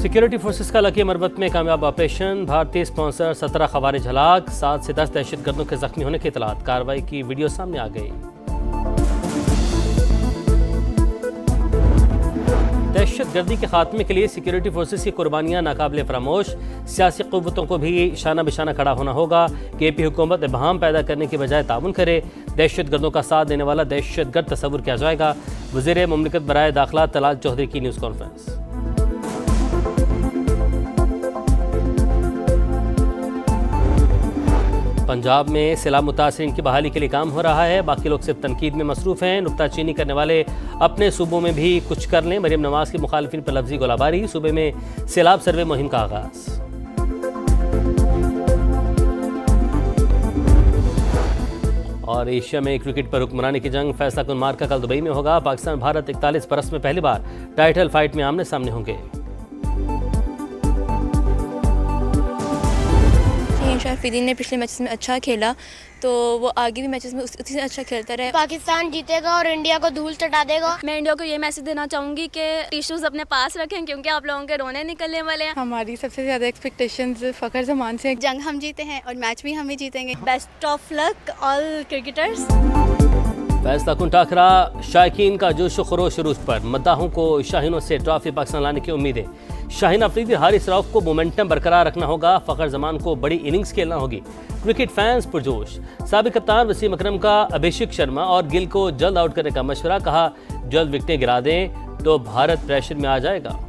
Security forces का lucky Marwat में कामयाब ऑपरेशन, भारतीय स्पॉन्सर 17 खवारिज हलाक, 7 से 10 दहशतगर्दों के जख्मी होने की इतलात। कार्रवाई की वीडियो सामने आ गई। दहशतगर्दी के खात्मे के लिए सिक्योरिटी फोर्सेस की कुर्बानियां नाकाबिले फरामोश, सियासी क़ुव्वतों को भी शाना बिशाना खड़ा होना होगा। केपी हुकूमत इबहम पैदा करने की बजाय ताउन करे, दहशतगर्दों का साथ देने वाला दहशतगर्द तस्वुर किया जाएगा। वज़ीर मुमलिकत बराए दाखिला तलाल चौधरी की न्यूज़ कॉन्फ्रेंस। पंजाब में सैलाब मुतासरीन की बहाली के लिए काम हो रहा है, बाकी लोग सिर्फ तनकीद में मसरूफ़ हैं। नुक्ताचीनी करने वाले अपने सूबों में भी कुछ कर लें। मरीम नवाज की मुखालिफिन पर लफ्जी गोलाबारी, सूबे में सैलाब सर्वे मुहिम का आगाज़। और एशिया में क्रिकेट पर हुक्मरानी की जंग, फैसला कुन मार्का कल दुबई में होगा। पाकिस्तान भारत 41 बरस में पहली बार टाइटल फाइट में आमने सामने होंगे। शरफुद्दीन ने पिछले मैचेस में अच्छा खेला, तो वो आगे भी मैचेस में उसी से अच्छा खेलता रहे। पाकिस्तान जीतेगा और इंडिया को धूल चटा देगा। मैं इंडिया को ये मैसेज देना चाहूँगी कि टिश्यूज अपने पास रखें, क्योंकि आप लोगों के रोने निकलने वाले हैं। हमारी सबसे ज़्यादा एक्सपेक्टेशंस फ़खर ज़मान से। जंग हम जीते हैं और मैच भी हम ही जीतेंगे। Best of luck all cricketers. फैसला कुन टाकरा, शायकीन का जोश खरोश रूज पर, मद्दाहों को शाहीनों से ट्रॉफी पाकिस्तान लाने की उम्मीदें। शाहीन अफरीदी हारिस रऊफ को मोमेंटम बरकरार रखना होगा, फ़खर जमान को बड़ी इनिंग्स खेलना होगी। क्रिकेट फैंस पुरजोश, साबिक कप्तान वसीम अकरम का अभिषेक शर्मा और गिल को जल्द आउट करने का मशवरा, कहा जल्द विकेटें गिरा दें तो भारत प्रेशर में आ जाएगा।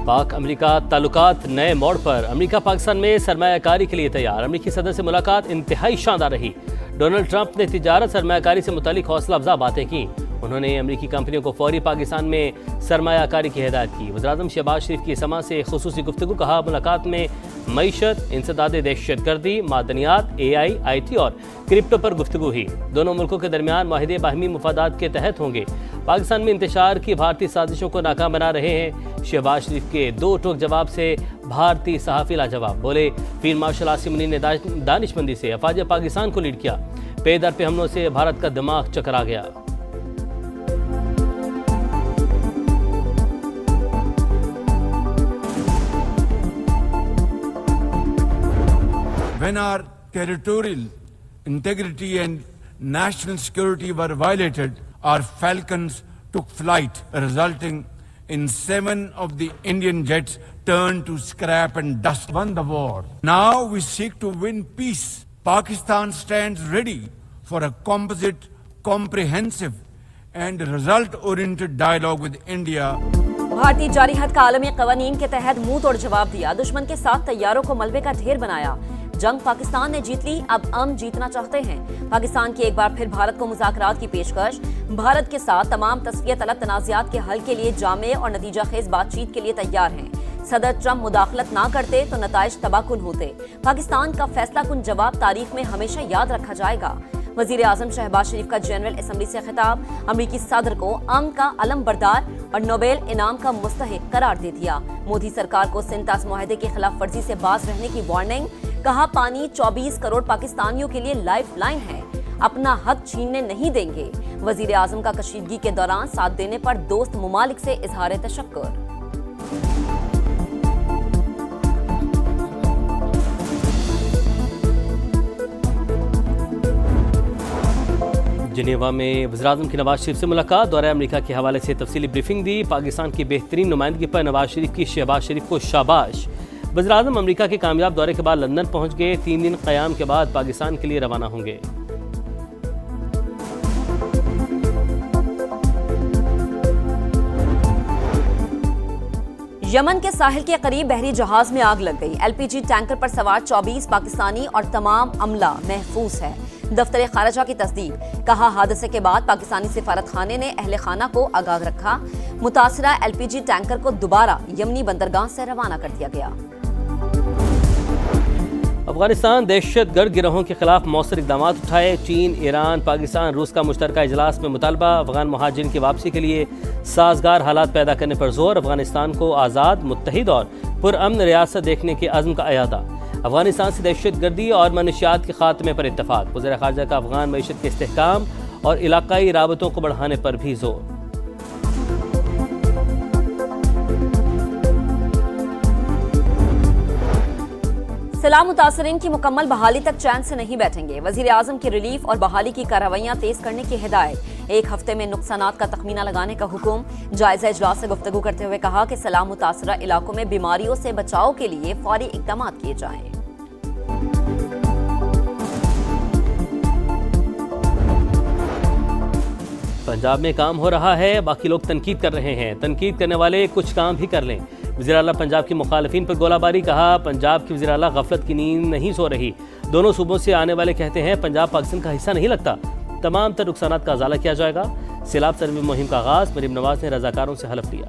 पाक अमेरिका ताल्लुकात नए मोड़ पर, अमेरिका पाकिस्तान में सरमायाकारी के लिए तैयार। अमेरिकी सदर से मुलाकात इंतहाई शानदार रही। डोनाल्ड ट्रंप ने तिजारत सरमायाकारी से मुतालिक हौसला अफजा बातें की। उन्होंने अमेरिकी कंपनियों को फौरी पाकिस्तान में सरमायाकारी की हिदायत की। वज़ीर-ए-आज़म शहबाज शरीफ की समा से खुसूसी गुफ्तगू, कहा मुलाकात में मईशत, इंसदादे दहशतगर्दी, मादनियात, AI, IT और क्रिप्टो पर गुफ्तगू हुई। दोनों मुल्कों के दरमियान माहिदे बाहमी मुफादात के तहत होंगे। पाकिस्तान में इंतशार की भारतीय साजिशों को नाकाम बना रहे हैं। शहबाज शरीफ के दो टोक जवाब से भारतीय सहाफ़ी लाजवाब, बोले फील्ड मार्शल आसिम मुनीर ने दानिशमंदी से अफवाज पाकिस्तान को लीड किया। पे दर पे हमलों से भारत का दिमाग चकरा गया। When our territorial integrity and national security were violated, our Falcons took flight, resulting in 7 of the Indian jets turned to scrap and dust. Won the war. Now we seek to win peace. Pakistan stands ready for a composite, comprehensive and result-oriented dialogue with India. भारतीय जारिहत का आलमी कवानीन के तहत मुंह तोड़ जवाब दिया। दुश्मन के साथ तैयारों को मलबे का ढेर बनाया। जंग पाकिस्तान ने जीत ली, अब हम जीतना चाहते हैं। पाकिस्तान की एक बार फिर भारत को मुज़ाकरात की पेशकश। भारत के साथ तमाम तस्फिया तलब तनाज़ात के हल के लिए जामे और नतीजा खेज बातचीत के लिए तैयार हैं। सदर ट्रंप मुदाखलत ना करते तो नताइज तबाहकुन होते। पाकिस्तान का फैसला कुन जवाब तारीख में हमेशा याद रखा जाएगा। वज़ीर आज़म शहबाज शरीफ का जनरल असम्बली से खिताब, अमरीकी सदर को अमन का अलम बरदार और नोबेल इनाम का मुस्तहिक करार दे दिया। मोदी सरकार को सिंतास मुआहदे की खिलाफ वर्जी से बाज रहने की वार्निंग, कहा पानी 24 करोड़ पाकिस्तानियों के लिए लाइफ लाइन है, अपना हक छीनने नहीं देंगे। वज़ीर आज़म का कशीदगी के दौरान साथ देने पर दोस्त मुमालिक से इजहार तशक्कुर। जिनेवा में वज़ीर-ए-आज़म की नवाज शरीफ से मुलाकात, दौरे अमेरिका के हवाले से तफसीली ब्रीफिंग दी। पाकिस्तान की बेहतरीन नुमाइंदगी पर नवाज शरीफ की शहबाज शरीफ को शाबाश। वज़ीर-ए-आज़म अमेरिका के कामयाब दौरे के बाद लंदन पहुंच गए। 3 दिन क़याम के बाद पाकिस्तान के लिए रवाना होंगे। यमन के साहिल के करीब बहरी जहाज में आग लग गई। LPG टैंकर पर सवार 24 पाकिस्तानी और तमाम अमला महफूज है। दफ्तर खारजा की तस्दीक, कहा हादसे के बाद पाकिस्तानी सिफारत खाने ने अहले खाना को आगाह रखा। मुतासरा LPG टैंकर को दोबारा यमनी बंदरगाह से रवाना कर दिया गया। अफगानिस्तान दहशतगर्द गिरोहों के खिलाफ मौसर इकदाम उठाए। चीन, ईरान, पाकिस्तान, रूस का मुश्तरका इजलास में मुतालबा। अफगान महाजिरीन की वापसी के लिए साजगार हालात पैदा करने पर जोर। अफगानिस्तान को आज़ाद, मुत्तहिद और पुरअमन रियासत देखने के अज़्म का अयादा। अफगानिस्तान से दहशतगर्दी और मनशियात के खात्मे पर इत्तफाक। वज़ीर ख़ारजा का अफगान मईशत के इस्तेहकाम और इलाकाई राबतों को बढ़ाने पर भी जोर। सैलाब मुतासरीन की मुकम्मल बहाली तक चैन से नहीं बैठेंगे। वजीर आजम की रिलीफ और बहाली की कार्रवाइयां तेज करने की हिदायत। 1 हफ्ते में नुकसानात का तखमीना लगाने का हुक्म। जायजा इजलास से गुफ्तगू करते हुए कहा कि सैलाब मुतासरा इलाकों में बीमारियों से बचाव के लिए फौरी इकदाम किए जाएं। पंजाब में काम हो रहा है, बाकी लोग तनकीद कर रहे हैं। तनकीद करने वाले कुछ काम भी कर लें। वज़ीर आला पंजाब की मुखालिफिन पर गोलाबारी। कहा पंजाब की वज़ीर आला गफलत की नींद नहीं सो रही। दोनों सूबों से आने वाले कहते हैं पंजाब पाकिस्तान का हिस्सा नहीं लगता। तमाम तर नुकसानात का अजाला किया जाएगा। सैलाब सर्वे मुहिम का आगाज। मरीम नवाज ने रजाकारों से हलफ लिया।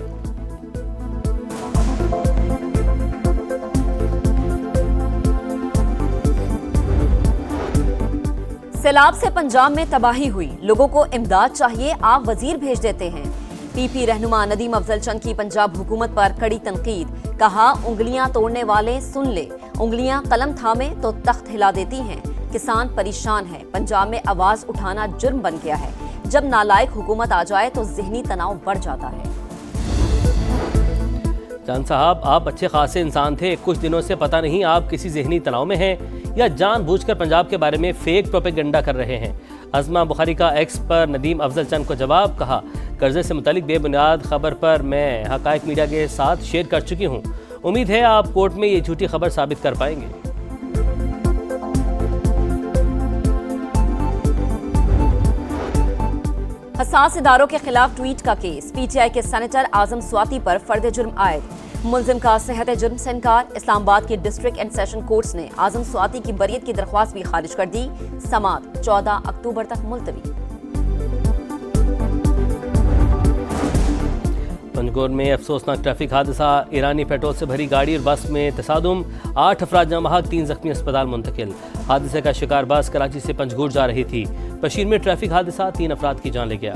सैलाब से पंजाब में तबाही हुई, लोगों को इमदाद चाहिए, आप वजीर भेज देते हैं। पीपी रहनुमा नदीम अफजल चंद की पंजाब हुकूमत पर कड़ी तनकीद। कहा उंगलियां तोड़ने वाले सुन ले, उंगलियां कलम थामे तो तख्त हिला देती हैं। किसान परेशान है, पंजाब में आवाज उठाना जुर्म बन गया है। जब नालायक हुकूमत आ जाए तो जहनी तनाव बढ़ जाता है। चांद साहब, आप अच्छे खासे इंसान थे, कुछ दिनों से पता नहीं आप किसी जहनी तनाव में हैं या जानबूझकर पंजाब के बारे में फेक प्रोपेगेंडा कर रहे हैं। अज़मा बुखारी का एक्स पर नदीम अफजल चंद को जवाब। कहा कर्जे से मुतालिक बेबुनियाद खबर पर मैं हकायक मीडिया के साथ शेयर कर चुकी हूँ। उम्मीद है आप कोर्ट में ये झूठी खबर साबित कर पाएंगे। हसास इदारों के खिलाफ ट्वीट का केस। पीटीआई के सेनेटर आजम स्वाति पर फर्द जुर्म आयद। मुलजिम का सेहत जुर्म से इनकार। इस्लामाबाद की डिस्ट्रिक्ट एंड सेशन कोर्ट्स ने आजम स्वाति की बरियत की दरख्वास्त भी खारिज कर दी। समाअत 14 अक्टूबर तक मुलतवी। पंजगोर में अफसोसनाक ट्रैफिक हादसा। ईरानी पेट्रोल से भरी गाड़ी और बस में तसादुम। 8 अफराद जाँ बहक, 3 जख्मी अस्पताल मुंतकिल। हादसे का शिकार बस कराची से पंजगोर जा रही थी। पशीर में ट्रैफिक हादसा, 3 अफराद की जान ले गया।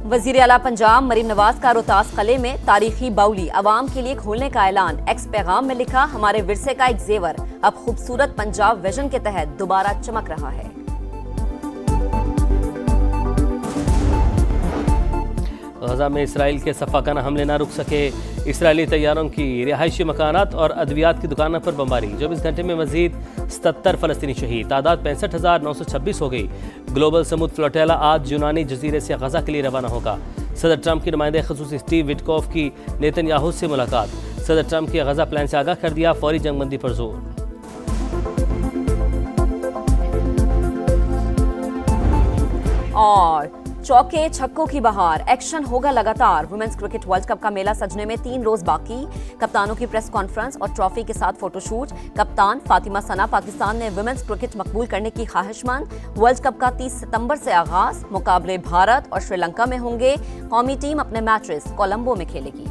वजीर आला पंजाब मरीम नवाज का रोहतास किले में तारीखी बाउली अवाम के लिए खोलने का ऐलान। एक्स पैगाम में लिखा हमारे विरसे का एक जेवर अब खूबसूरत पंजाब विजन के तहत दोबारा चमक रहा है। गजा में इसराइल के सफाकाना हमले न रुक सके। इसराइली तैयारों की रिहायशी मकानात और अद्वियात की दुकानों पर बमबारी। 24 घंटे में मजीद 77 फलस्तीनी शहीद। तादाद 65,926 हो गई। ग्लोबल समुद्र फ्लोटेला आज यूनानी जजीरे से गजा के लिए रवाना होगा। सदर ट्रंप की नुमाइंदे खसूसी स्टीव विटकॉफ की नेतन्याहू से मुलाकात। सदर ट्रंप की गजा प्लान से आगाह कर दिया, फौरी जंगबंदी पर जोर। और चौके छक्कों की बहार, एक्शन होगा लगातार। वुमेन्स क्रिकेट वर्ल्ड कप का मेला सजने में 3 रोज बाकी। कप्तानों की प्रेस कॉन्फ्रेंस और ट्रॉफी के साथ फोटोशूट। कप्तान फातिमा सना पाकिस्तान ने वुमेन्स क्रिकेट मकबूल करने की ख्वाहिशमंद। वर्ल्ड कप का 30 सितंबर से आगाज। मुकाबले भारत और श्रीलंका में होंगे। कौमी टीम अपने मैचेस कोलंबो में खेलेगी।